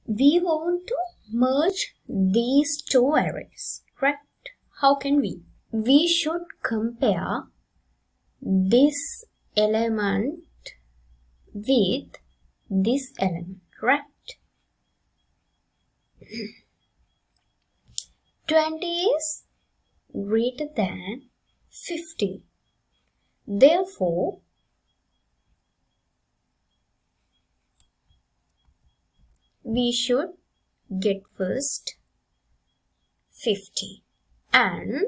we want to merge these two arrays, right? How can we? We should compare this element with this element, right? 20 is greater than 50. Therefore, we should get first 50 and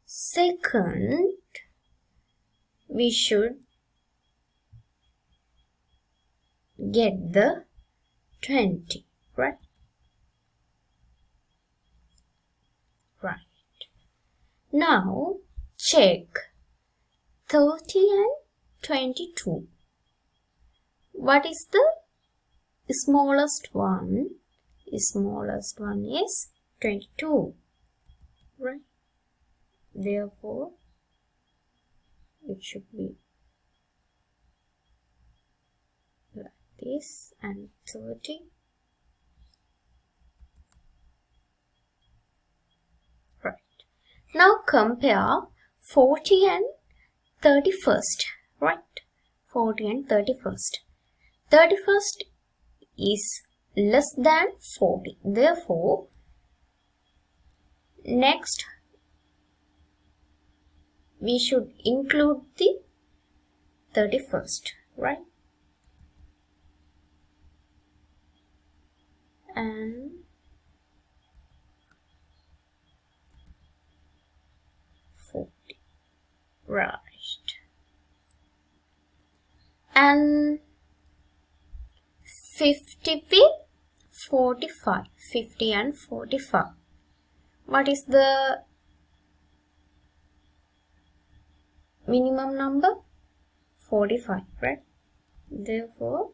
second we should get the 20, right? Right. Now check 30 and 22. What is the smallest one? The smallest one is 22, right? Therefore, it should be like this, and 30. Right. Now compare 40 and 31st, right? 40 and 31st. 31st is less than 40. Therefore, next we should include the 31st, right? And 40, right? And 50 with 45, 50 and 45. What is the minimum number? 45, right? Therefore,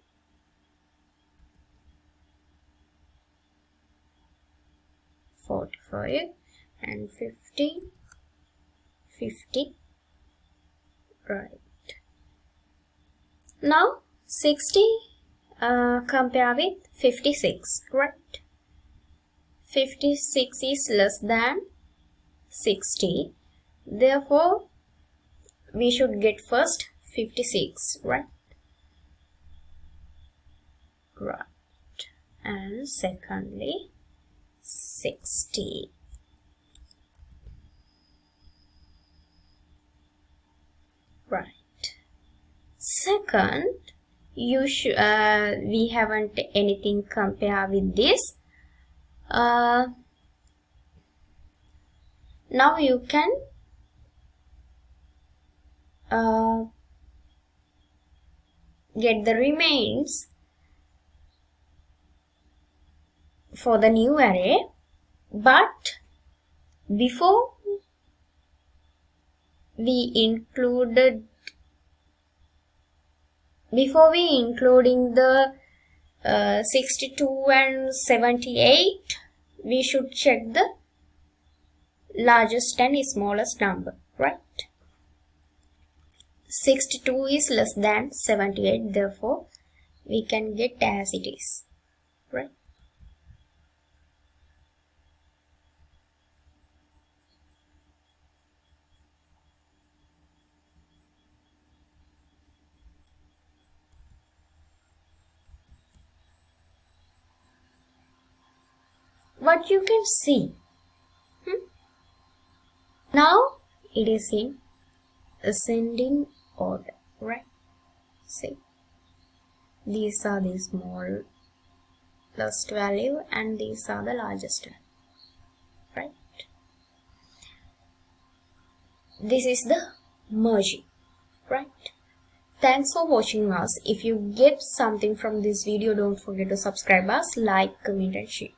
(45) and 50, 50, right? Now 60 compare with 56, right? 56 is less than 60. Therefore, we should get first 56, right? Right. And secondly, 60. Right. Second, you should we haven't anything compare with this. Now you can get the remains for the new array, but before we including the 62 and 78, we should check the largest and smallest number, right? 62 is less than 78, therefore we can get as it is, right? What you can see, now it is in ascending order, right? See, these are the smallest value and these are the largest value, right? This is the merging, right? Thanks for watching us. If you get something from this video, don't forget to subscribe us, like, comment and share.